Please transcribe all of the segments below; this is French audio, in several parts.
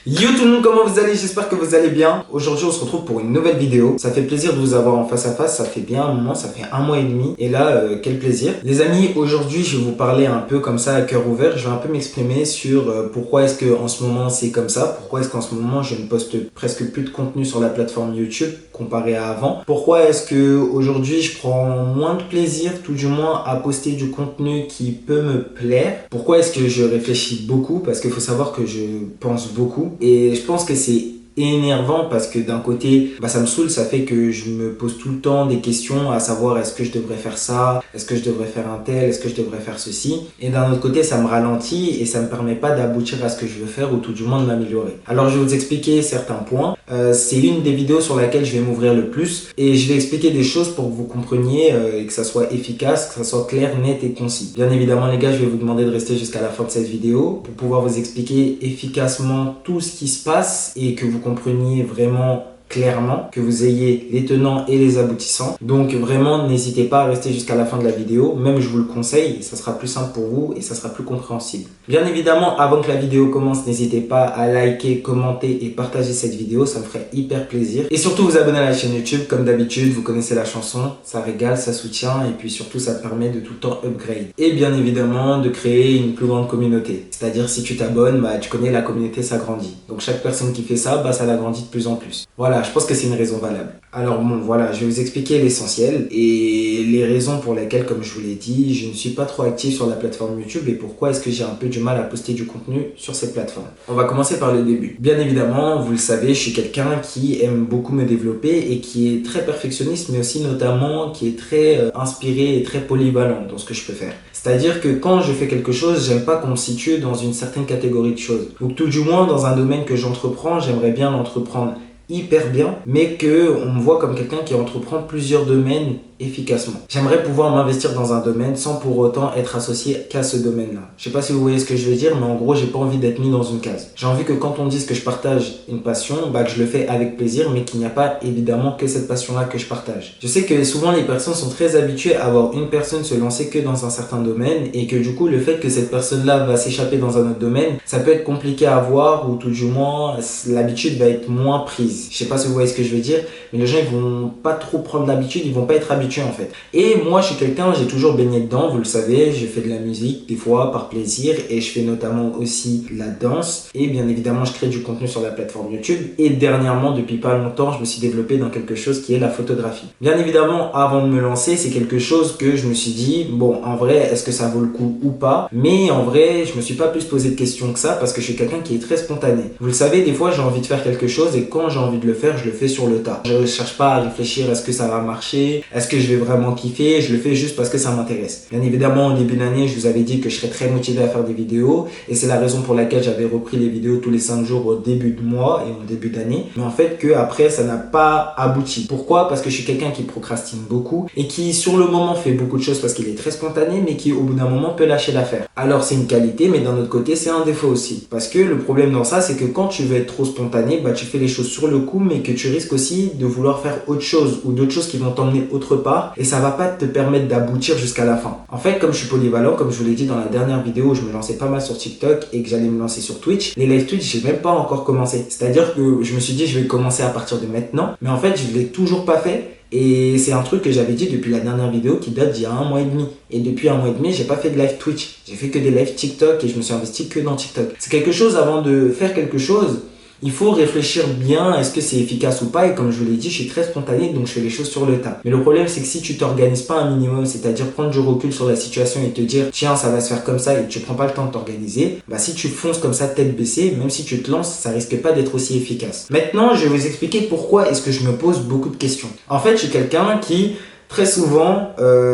Yo tout le monde, comment vous allez? J'espère que vous allez bien. Aujourd'hui on se retrouve pour une nouvelle vidéo. Ça fait plaisir de vous avoir en face à face, ça fait bien un moment, ça fait 1 mois et demi. Et là, quel plaisir. Les amis, aujourd'hui je vais vous parler un peu comme ça à cœur ouvert. Je vais un peu m'exprimer sur pourquoi est-ce que en ce moment c'est comme ça. Pourquoi est-ce qu'en ce moment je ne poste presque plus de contenu sur la plateforme YouTube comparé à avant. Pourquoi est-ce que aujourd'hui je prends moins de plaisir, tout du moins, à poster du contenu qui peut me plaire. Pourquoi est-ce que je réfléchis beaucoup? Parce qu'il faut savoir que je pense beaucoup. Et je pense que c'est énervant parce que d'un côté ça me saoule, ça fait que je me pose tout le temps des questions à savoir est-ce que je devrais faire ça, est-ce que je devrais faire un tel, est-ce que je devrais faire ceci, et d'un autre côté ça me ralentit et ça me permet pas d'aboutir à ce que je veux faire ou tout du moins de m'améliorer. Alors je vais vous expliquer certains points. C'est une des vidéos sur laquelle je vais m'ouvrir le plus et je vais expliquer des choses pour que vous compreniez et que ça soit efficace, que ça soit clair, net et concis. Bien évidemment les gars, je vais vous demander de rester jusqu'à la fin de cette vidéo pour pouvoir vous expliquer efficacement tout ce qui se passe et que vous compreniez vraiment clairement, que vous ayez les tenants et les aboutissants. Donc vraiment n'hésitez pas à rester jusqu'à la fin de la vidéo, même je vous le conseille, ça sera plus simple pour vous et ça sera plus compréhensible. Bien évidemment, avant que la vidéo commence, n'hésitez pas à liker, commenter et partager cette vidéo, ça me ferait hyper plaisir. Et surtout vous abonner à la chaîne YouTube, comme d'habitude, vous connaissez la chanson, ça régale, ça soutient et puis surtout ça permet de tout le temps upgrade. Et bien évidemment de créer une plus grande communauté, c'est-à-dire si tu t'abonnes, tu connais, la communauté s'agrandit. Donc chaque personne qui fait ça, ça l'agrandit de plus en plus. Voilà, je pense que c'est une raison valable. Alors bon, voilà, je vais vous expliquer l'essentiel et les raisons pour lesquelles, comme je vous l'ai dit, je ne suis pas trop actif sur la plateforme YouTube et pourquoi est-ce que j'ai un peu du mal à poster du contenu sur cette plateforme. On va commencer par le début. Bien évidemment, vous le savez, je suis quelqu'un qui aime beaucoup me développer et qui est très perfectionniste, mais aussi notamment qui est très inspiré et très polyvalent dans ce que je peux faire. C'est-à-dire que quand je fais quelque chose, j'aime pas qu'on me situe dans une certaine catégorie de choses. Donc tout du moins, dans un domaine que j'entreprends, j'aimerais bien l'entreprendre hyper bien, mais que on me voit comme quelqu'un qui entreprend plusieurs domaines efficacement. J'aimerais pouvoir m'investir dans un domaine sans pour autant être associé qu'à ce domaine-là. Je sais pas si vous voyez ce que je veux dire, mais en gros, j'ai pas envie d'être mis dans une case. J'ai envie que quand on dise que je partage une passion, que je le fais avec plaisir, mais qu'il n'y a pas évidemment que cette passion-là que je partage. Je sais que souvent les personnes sont très habituées à voir une personne se lancer que dans un certain domaine et que du coup, le fait que cette personne-là va s'échapper dans un autre domaine, ça peut être compliqué à voir ou tout du moins, l'habitude va être moins prise. Je sais pas si vous voyez ce que je veux dire, mais les gens ils vont pas trop prendre l'habitude, ils vont pas être habitués en fait. Et moi je suis quelqu'un, j'ai toujours baigné dedans, vous le savez, je fais de la musique des fois par plaisir et je fais notamment aussi la danse et bien évidemment je crée du contenu sur la plateforme YouTube et dernièrement depuis pas longtemps je me suis développé dans quelque chose qui est la photographie. Bien évidemment avant de me lancer c'est quelque chose que je me suis dit bon en vrai est-ce que ça vaut le coup ou pas, mais en vrai je me suis pas plus posé de questions que ça parce que je suis quelqu'un qui est très spontané. Vous le savez, des fois j'ai envie de faire quelque chose et quand j'ai envie de le faire, je le fais sur le tas. Je ne cherche pas à réfléchir est-ce que ça va marcher, est-ce que je vais vraiment kiffer, je le fais juste parce que ça m'intéresse. Bien évidemment, au début d'année, je vous avais dit que je serais très motivé à faire des vidéos et c'est la raison pour laquelle j'avais repris les vidéos tous les 5 jours au début de mois et au début d'année. Mais en fait, que après, ça n'a pas abouti. Pourquoi? Parce que je suis quelqu'un qui procrastine beaucoup et qui, sur le moment, fait beaucoup de choses parce qu'il est très spontané, mais qui, au bout d'un moment, peut lâcher l'affaire. Alors, c'est une qualité, mais d'un autre côté, c'est un défaut aussi. Parce que le problème dans ça, c'est que quand tu veux être trop spontané, tu fais les choses sur le coup, mais que tu risques aussi de vouloir faire autre chose ou d'autres choses qui vont t'emmener autre part et ça va pas te permettre d'aboutir jusqu'à la fin. En fait, comme je suis polyvalent, comme je vous l'ai dit dans la dernière vidéo où je me lançais pas mal sur TikTok et que j'allais me lancer sur Twitch, les live Twitch, j'ai même pas encore commencé. C'est-à-dire que je me suis dit je vais commencer à partir de maintenant, mais en fait, je l'ai toujours pas fait. Et c'est un truc que j'avais dit depuis la dernière vidéo qui date d'il y a 1 mois et demi. Et depuis 1 mois et demi, j'ai pas fait de live Twitch. J'ai fait que des lives TikTok et je me suis investi que dans TikTok. C'est quelque chose, avant de faire quelque chose, il faut réfléchir bien, est-ce que c'est efficace ou pas, et comme je vous l'ai dit, je suis très spontané, donc je fais les choses sur le tas. Mais le problème, c'est que si tu t'organises pas un minimum, c'est-à-dire prendre du recul sur la situation et te dire, tiens, ça va se faire comme ça, et tu prends pas le temps de t'organiser, si tu fonces comme ça tête baissée, même si tu te lances, ça risque pas d'être aussi efficace. Maintenant, je vais vous expliquer pourquoi est-ce que je me pose beaucoup de questions. En fait, je suis quelqu'un qui... Très souvent,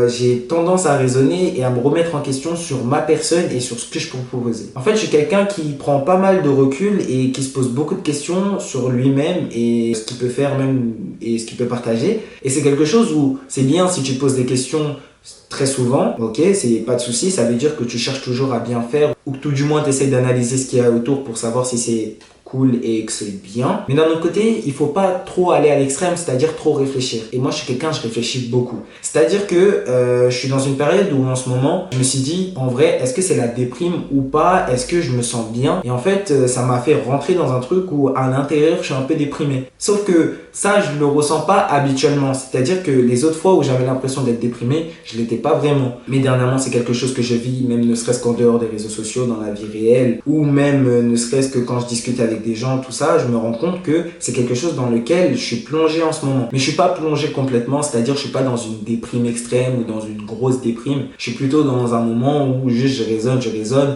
j'ai tendance à raisonner et à me remettre en question sur ma personne et sur ce que je peux proposer. En fait, je suis quelqu'un qui prend pas mal de recul et qui se pose beaucoup de questions sur lui-même et ce qu'il peut faire même et ce qu'il peut partager. Et c'est quelque chose où c'est bien si tu te poses des questions très souvent, ok, c'est pas de souci, ça veut dire que tu cherches toujours à bien faire ou que tout du moins tu essaies d'analyser ce qu'il y a autour pour savoir si c'est cool et que c'est bien. Mais d'un autre côté, il faut pas trop aller à l'extrême, c'est-à-dire trop réfléchir. Et moi, je suis quelqu'un, je réfléchis beaucoup. C'est-à-dire que je suis dans une période où en ce moment, je me suis dit, en vrai, est-ce que c'est la déprime ou pas? Est-ce que je me sens bien? Et en fait, ça m'a fait rentrer dans un truc où à l'intérieur, je suis un peu déprimé. Sauf que ça, je le ressens pas habituellement. C'est-à-dire que les autres fois où j'avais l'impression d'être déprimé, je l'étais pas vraiment. Mais dernièrement, c'est quelque chose que je vis, même ne serait-ce qu'en dehors des réseaux sociaux, dans la vie réelle, ou même ne serait-ce que quand je discute avec des gens, tout ça, je me rends compte que c'est quelque chose dans lequel je suis plongé en ce moment. Mais je suis pas plongé complètement, c'est-à-dire je suis pas dans une déprime extrême ou dans une grosse déprime. Je suis plutôt dans un moment où juste je raisonne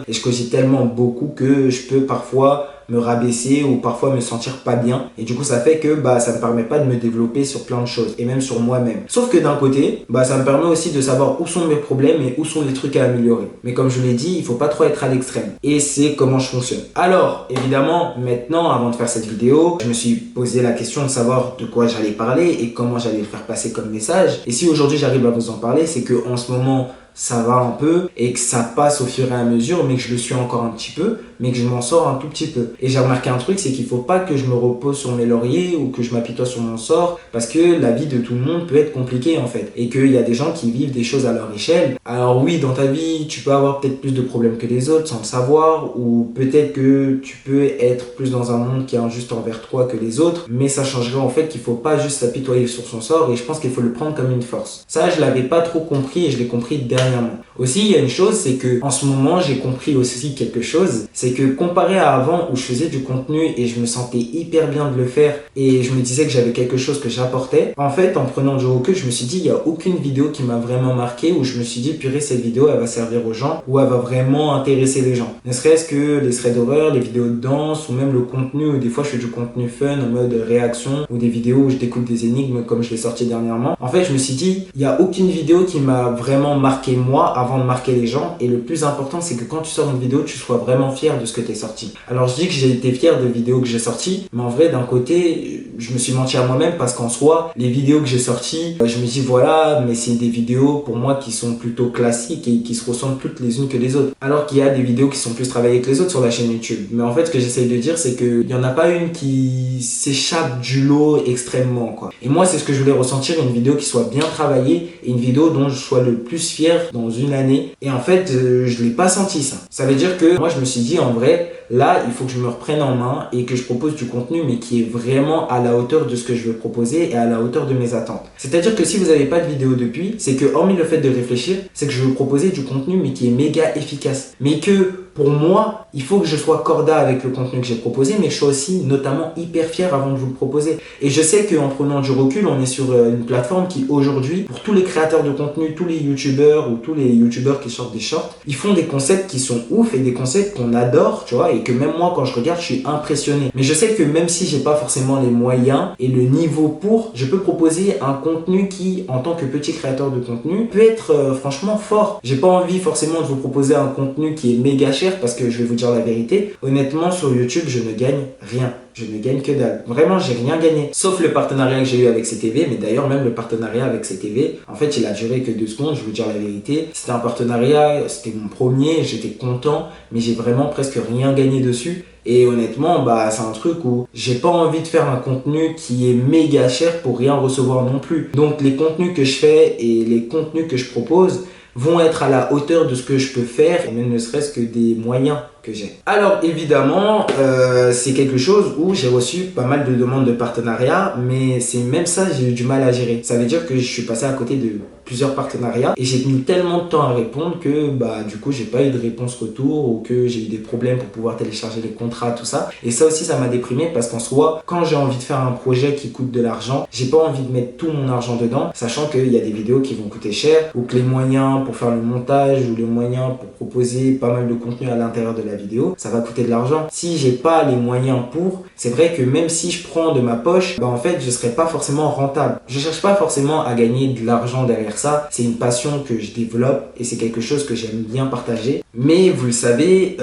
et je cogite tellement beaucoup que je peux parfois me rabaisser ou parfois me sentir pas bien, et du coup ça fait que ça me permet pas de me développer sur plein de choses et même sur moi-même. Sauf que d'un côté ça me permet aussi de savoir où sont mes problèmes et où sont les trucs à améliorer. Mais comme je l'ai dit, il faut pas trop être à l'extrême, et c'est comment je fonctionne. Alors évidemment, maintenant, avant de faire cette vidéo, je me suis posé la question de savoir de quoi j'allais parler et comment j'allais le faire passer comme message. Et si aujourd'hui j'arrive à vous en parler, c'est que en ce moment ça va un peu et que ça passe au fur et à mesure, mais que je le suis encore un petit peu, mais que je m'en sors un tout petit peu. Et j'ai remarqué un truc, c'est qu'il faut pas que je me repose sur mes lauriers ou que je m'apitoie sur mon sort, parce que la vie de tout le monde peut être compliquée en fait, et qu'il y a des gens qui vivent des choses à leur échelle. Alors oui, dans ta vie, tu peux avoir peut-être plus de problèmes que les autres sans le savoir, ou peut-être que tu peux être plus dans un monde qui est injuste envers toi que les autres, mais ça changerait en fait qu'il faut pas juste s'apitoyer sur son sort, et je pense qu'il faut le prendre comme une force. Ça, je l'avais pas trop compris, et je l'ai compris dernièrement. Aussi, il y a une chose, c'est que en ce moment, j'ai compris aussi quelque chose, c'est que comparé à avant où je faisais du contenu et je me sentais hyper bien de le faire et je me disais que j'avais quelque chose que j'apportais, en fait, en prenant du recul, je me suis dit, il y a aucune vidéo qui m'a vraiment marqué où je me suis dit, purée, cette vidéo, elle va servir aux gens, ou elle va vraiment intéresser les gens. Ne serait-ce que les threads d'horreur, les vidéos de danse, ou même le contenu, où des fois je fais du contenu fun en mode réaction, ou des vidéos où je découpe des énigmes comme je l'ai sorti dernièrement. En fait, je me suis dit, il y a aucune vidéo qui m'a vraiment marqué moi avant de marquer les gens, et le plus important, c'est que quand tu sors une vidéo, tu sois vraiment fier de ce que tu es sorti. Alors je dis que j'ai été fier de vidéos que j'ai sorties, mais en vrai, d'un côté, je me suis menti à moi-même, parce qu'en soi, les vidéos que j'ai sorties, je me dis voilà, mais c'est des vidéos pour moi qui sont plutôt classiques et qui se ressemblent toutes les unes que les autres. Alors qu'il y a des vidéos qui sont plus travaillées que les autres sur la chaîne YouTube. Mais en fait, ce que j'essaye de dire, c'est qu'il n'y en a pas une qui s'échappe du lot extrêmement, quoi. Et moi, c'est ce que je voulais ressentir, une vidéo qui soit bien travaillée et une vidéo dont je sois le plus fier dans une année. Et en fait, je l'ai pas senti ça. Ça veut dire que moi, je me suis dit en vrai, là, il faut que je me reprenne en main et que je propose du contenu, mais qui est vraiment à la hauteur de ce que je veux proposer et à la hauteur de mes attentes. C'est-à-dire que si vous n'avez pas de vidéo depuis, c'est que hormis le fait de réfléchir, c'est que je veux proposer du contenu, mais qui est méga efficace. Mais que pour moi, il faut que je sois corda avec le contenu que j'ai proposé, mais je suis aussi notamment hyper fier avant de vous le proposer. Et je sais qu'en prenant du recul, on est sur une plateforme qui aujourd'hui, pour tous les créateurs de contenu, tous les youtubeurs ou tous les youtubeurs qui sortent des shorts, ils font des concepts qui sont ouf et des concepts qu'on adore, tu vois, et que même moi, quand je regarde, je suis impressionné. Mais je sais que même si j'ai pas forcément les moyens et le niveau pour, je peux proposer un contenu qui, en tant que petit créateur de contenu, peut être franchement fort. J'ai pas envie forcément de vous proposer un contenu qui est méga cher, parce que je vais vous dire la vérité, honnêtement sur YouTube je ne gagne rien. Je ne gagne que dalle. Vraiment, j'ai rien gagné. Sauf le partenariat que j'ai eu avec CTV. Mais d'ailleurs, même le partenariat avec CTV, en fait, il a duré que 2 secondes. Je vais vous dire la vérité. C'était un partenariat, c'était mon premier. J'étais content, mais j'ai vraiment presque rien gagné dessus. Et honnêtement, c'est un truc où j'ai pas envie de faire un contenu qui est méga cher pour rien recevoir non plus. Donc, les contenus que je fais et les contenus que je propose vont être à la hauteur de ce que je peux faire, et même ne serait-ce que des moyens que j'ai. Alors évidemment, c'est quelque chose où j'ai reçu pas mal de demandes de partenariat, mais c'est même ça, j'ai eu du mal à gérer. Ça veut dire que je suis passé à côté de plusieurs partenariats et j'ai mis tellement de temps à répondre que du coup j'ai pas eu de réponse retour, ou que j'ai eu des problèmes pour pouvoir télécharger les contrats, tout ça. Et ça aussi, ça m'a déprimé, parce qu'en soi, quand j'ai envie de faire un projet qui coûte de l'argent, j'ai pas envie de mettre tout mon argent dedans, sachant qu'il y a des vidéos qui vont coûter cher, ou que les moyens pour faire le montage ou les moyens pour proposer pas mal de contenu à l'intérieur de la vidéo, ça va coûter de l'argent. Si j'ai pas les moyens pour, c'est vrai que même si je prends de ma poche, en fait je serai pas forcément rentable. Je cherche pas forcément à gagner de l'argent derrière ça, c'est une passion que je développe et c'est quelque chose que j'aime bien partager. Mais vous le savez,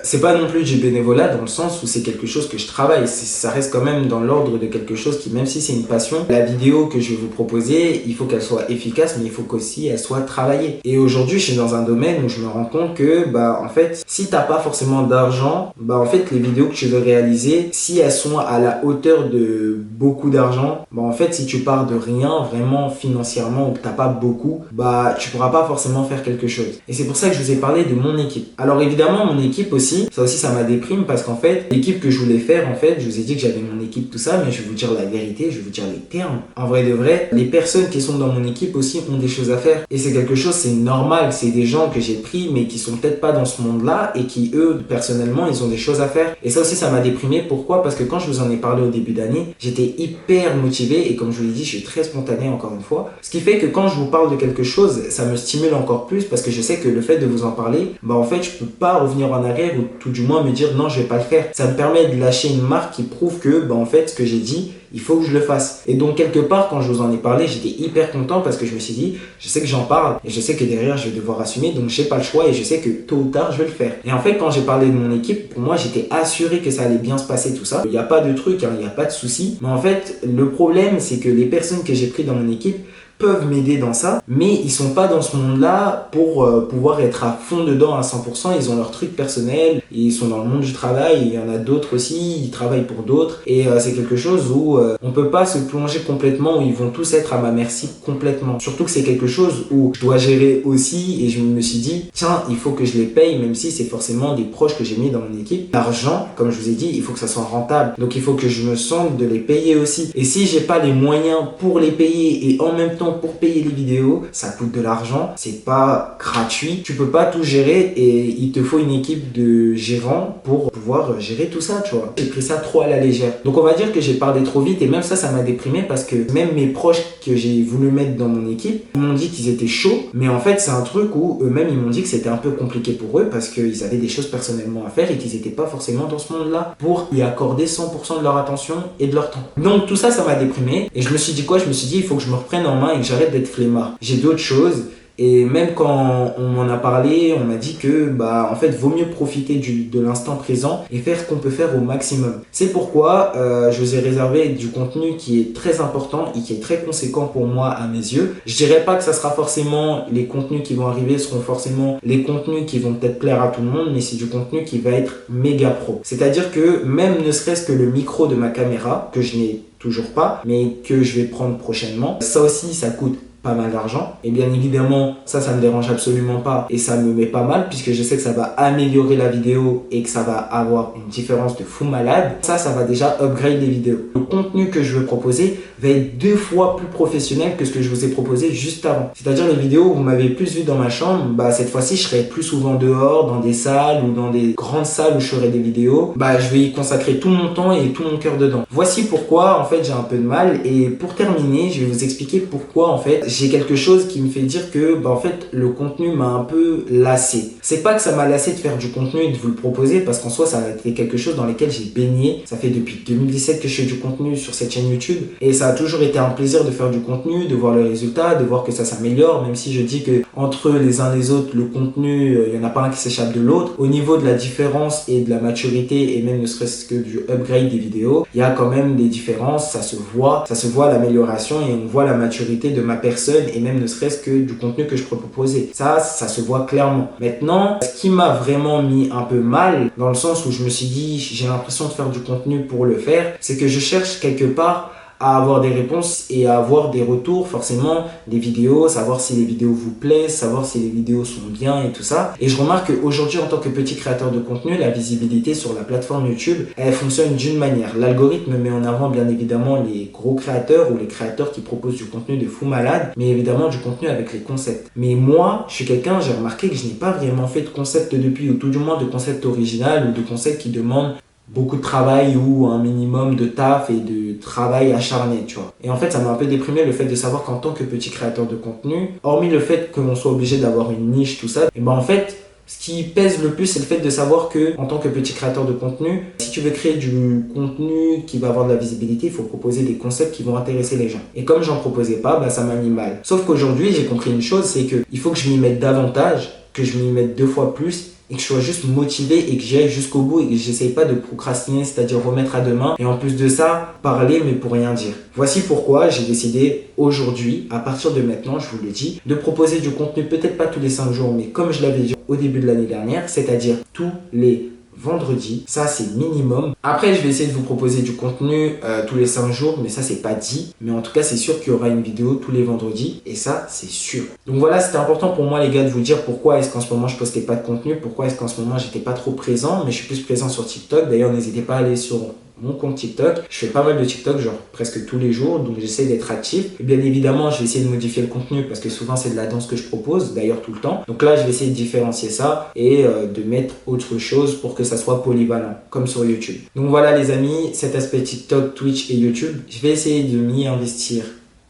c'est pas non plus du bénévolat, dans le sens où c'est quelque chose que je travaille. Ça reste quand même dans l'ordre de quelque chose qui, même si c'est une passion, la vidéo que je vais vous proposer, il faut qu'elle soit efficace, mais il faut qu'aussi elle soit travaillée. Et aujourd'hui, je suis dans un domaine où je me rends compte que, en fait, si t'as pas forcément d'argent, bah en fait les vidéos que tu veux réaliser, si elles sont à la hauteur de beaucoup d'argent, bah en fait si tu pars de rien vraiment financièrement ou que t'as pas beaucoup, bah tu pourras pas forcément faire quelque chose. Et c'est pour ça que je vous ai parlé de mon équipe. Alors évidemment mon équipe aussi ça m'a déprime parce qu'en fait l'équipe que je voulais faire, en fait je vous ai dit que j'avais mon équipe tout ça, mais je vais vous dire la vérité, je vais vous dire les termes. En vrai de vrai, les personnes qui sont dans mon équipe aussi ont des choses à faire et c'est quelque chose, c'est normal, c'est des gens que j'ai pris mais qui sont peut-être pas dans ce monde-là et qui eux personnellement ils ont des choses à faire. Et ça aussi ça m'a déprimé. Pourquoi? Parce que quand je vous en ai parlé au début d'année, j'étais hyper motivé et comme je vous l'ai dit, je suis très spontané encore une fois. Ce qui fait que quand je vous parle de quelque chose, ça me stimule encore plus parce que je sais que le fait de vous en parler, bah en fait je peux pas revenir en arrière ou tout du moins me dire non je vais pas le faire. Ça me permet de lâcher une marque qui prouve que bah en fait ce que j'ai dit, il faut que je le fasse. Et donc quelque part quand je vous en ai parlé, j'étais hyper content parce que je me suis dit, je sais que j'en parle et je sais que derrière je vais devoir assumer, donc j'ai pas le choix et je sais que tôt ou tard je vais le faire. Et en fait quand j'ai parlé de mon équipe, pour moi j'étais assuré que ça allait bien se passer tout ça. Il n'y a pas de truc, il n'y a pas de souci. Mais en fait le problème c'est que les personnes que j'ai pris dans mon équipe peuvent m'aider dans ça, mais ils sont pas dans ce monde-là pour pouvoir être à fond dedans à 100%. Ils ont leur truc personnel, ils sont dans le monde du travail, il y en a d'autres aussi, ils travaillent pour d'autres et c'est quelque chose où on peut pas se plonger complètement, où ils vont tous être à ma merci complètement. Surtout que c'est quelque chose où je dois gérer aussi et je me suis dit, tiens, il faut que je les paye même si c'est forcément des proches que j'ai mis dans mon équipe. L'argent, comme je vous ai dit, il faut que ça soit rentable. Donc il faut que je me sente de les payer aussi. Et si j'ai pas les moyens pour les payer et en même temps pour payer les vidéos, ça coûte de l'argent, c'est pas gratuit, tu peux pas tout gérer et il te faut une équipe de gérants pour pouvoir gérer tout ça, tu vois. J'ai pris ça trop à la légère. Donc on va dire que j'ai parlé trop vite et même ça m'a déprimé parce que même mes proches que j'ai voulu mettre dans mon équipe m'ont dit qu'ils étaient chauds, mais en fait c'est un truc où eux-mêmes ils m'ont dit que c'était un peu compliqué pour eux parce qu'ils avaient des choses personnellement à faire et qu'ils étaient pas forcément dans ce monde-là pour y accorder 100% de leur attention et de leur temps. Donc tout ça m'a déprimé et je me suis dit quoi? Je me suis dit il faut que je me reprenne en main et que j'arrête d'être flemmard. J'ai d'autres choses. Et même quand on m'en a parlé, on m'a dit que bah en fait vaut mieux profiter de l'instant présent et faire ce qu'on peut faire au maximum. C'est pourquoi je vous ai réservé du contenu qui est très important et qui est très conséquent pour moi à mes yeux. Je dirais pas que ça sera forcément les contenus qui vont arriver seront forcément les contenus qui vont peut-être plaire à tout le monde, mais c'est du contenu qui va être méga pro. C'est-à-dire que même ne serait-ce que le micro de ma caméra que je n'ai toujours pas, mais que je vais prendre prochainement, ça aussi ça coûte pas mal d'argent et bien évidemment ça me dérange absolument pas et ça me met pas mal puisque je sais que ça va améliorer la vidéo et que ça va avoir une différence de fou malade. Ça va déjà upgrade les vidéos. Le contenu que je veux proposer va être 2 fois plus professionnel que ce que je vous ai proposé juste avant. C'est-à-dire les vidéos où vous m'avez plus vu dans ma chambre, bah cette fois-ci je serai plus souvent dehors dans des salles ou dans des grandes salles où je ferai des vidéos. Bah je vais y consacrer tout mon temps et tout mon cœur dedans. Voici pourquoi en fait j'ai un peu de mal et pour terminer je vais vous expliquer pourquoi en fait j'ai quelque chose qui me fait dire que bah en fait le contenu m'a un peu lassé. C'est pas que ça m'a lassé de faire du contenu et de vous le proposer parce qu'en soi ça a été quelque chose dans lequel j'ai baigné. Ça fait depuis 2017 que je fais du contenu sur cette chaîne YouTube et ça a toujours été un plaisir de faire du contenu, de voir le résultat, de voir que ça s'améliore, même si je dis que entre les uns les autres le contenu il y en a pas un qui s'échappe de l'autre. Au niveau de la différence et de la maturité et même ne serait-ce que du upgrade des vidéos, il y a quand même des différences, ça se voit l'amélioration et on voit la maturité de ma personne et même ne serait-ce que du contenu que je peux proposer. Ça se voit clairement. Maintenant, ce qui m'a vraiment mis un peu mal, dans le sens où je me suis dit, j'ai l'impression de faire du contenu pour le faire, c'est que je cherche quelque part à avoir des réponses et à avoir des retours, forcément des vidéos, savoir si les vidéos vous plaisent, savoir si les vidéos sont bien et tout ça. Et je remarque qu'aujourd'hui en tant que petit créateur de contenu, la visibilité sur la plateforme YouTube, elle fonctionne d'une manière. L'algorithme met en avant bien évidemment les gros créateurs ou les créateurs qui proposent du contenu de fou malade, mais évidemment du contenu avec les concepts. Mais moi, je suis quelqu'un, j'ai remarqué que je n'ai pas vraiment fait de concept depuis, ou tout du moins de concept original ou de concept qui demande beaucoup de travail ou un minimum de taf et de travail acharné, tu vois. Et en fait, ça m'a un peu déprimé le fait de savoir qu'en tant que petit créateur de contenu, hormis le fait que l'on soit obligé d'avoir une niche, tout ça, et ben en fait, ce qui pèse le plus, c'est le fait de savoir que, en tant que petit créateur de contenu, si tu veux créer du contenu qui va avoir de la visibilité, il faut proposer des concepts qui vont intéresser les gens. Et comme j'en proposais pas, bah ça m'a mis mal. Sauf qu'aujourd'hui, j'ai compris une chose, c'est que il faut que je m'y mette davantage, que je m'y mette 2 fois plus, et que je sois juste motivé et que j'y aille jusqu'au bout et que j'essaye pas de procrastiner, c'est-à-dire remettre à demain. Et en plus de ça, parler mais pour rien dire. Voici pourquoi j'ai décidé aujourd'hui, à partir de maintenant, je vous le dis, de proposer du contenu, peut-être pas tous les 5 jours, mais comme je l'avais dit au début de l'année dernière, c'est-à-dire tous les vendredis, ça c'est minimum. Après je vais essayer de vous proposer du contenu tous les 5 jours, mais ça c'est pas dit. Mais en tout cas c'est sûr qu'il y aura une vidéo tous les vendredis et ça c'est sûr. Donc voilà, c'était important pour moi les gars de vous dire pourquoi est-ce qu'en ce moment je postais pas de contenu, pourquoi est-ce qu'en ce moment j'étais pas trop présent, mais je suis plus présent sur TikTok. D'ailleurs n'hésitez pas à aller sur mon compte TikTok. Je fais pas mal de TikTok, genre presque tous les jours, donc j'essaie d'être actif. Et bien évidemment, je vais essayer de modifier le contenu parce que souvent c'est de la danse que je propose, d'ailleurs tout le temps. Donc là, je vais essayer de différencier ça et de mettre autre chose pour que ça soit polyvalent, comme sur YouTube. Donc voilà les amis, cet aspect TikTok, Twitch et YouTube, je vais essayer de m'y investir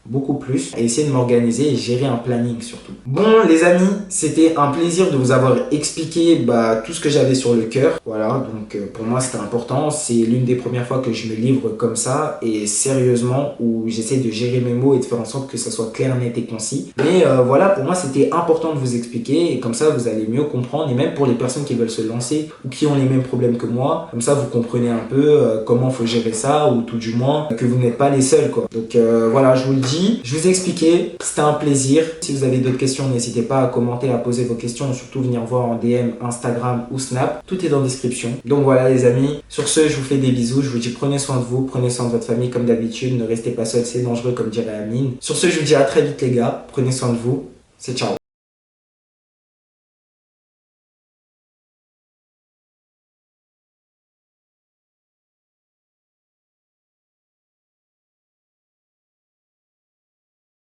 beaucoup plus et essayer de m'organiser et gérer un planning surtout. Bon les amis, c'était un plaisir de vous avoir expliqué tout ce que j'avais sur le cœur. Voilà, donc pour moi c'était important. C'est l'une des premières fois que je me livre comme ça et sérieusement où j'essaie de gérer mes mots et de faire en sorte que ça soit clair, net et concis. Mais voilà, pour moi c'était important de vous expliquer et comme ça vous allez mieux comprendre et même pour les personnes qui veulent se lancer ou qui ont les mêmes problèmes que moi, comme ça vous comprenez un peu comment faut gérer ça ou tout du moins que vous n'êtes pas les seuls quoi. Donc voilà, je vous le dis. Je vous ai expliqué, c'était un plaisir. Si vous avez d'autres questions, n'hésitez pas à commenter, à poser vos questions, surtout venir voir en DM, Instagram ou Snap. Tout est dans la description. Donc voilà les amis, sur ce, je vous fais des bisous. Je vous dis prenez soin de vous, prenez soin de votre famille comme d'habitude. Ne restez pas seul, c'est dangereux comme dirait Amine. Sur ce, je vous dis à très vite les gars. Prenez soin de vous. C'est ciao.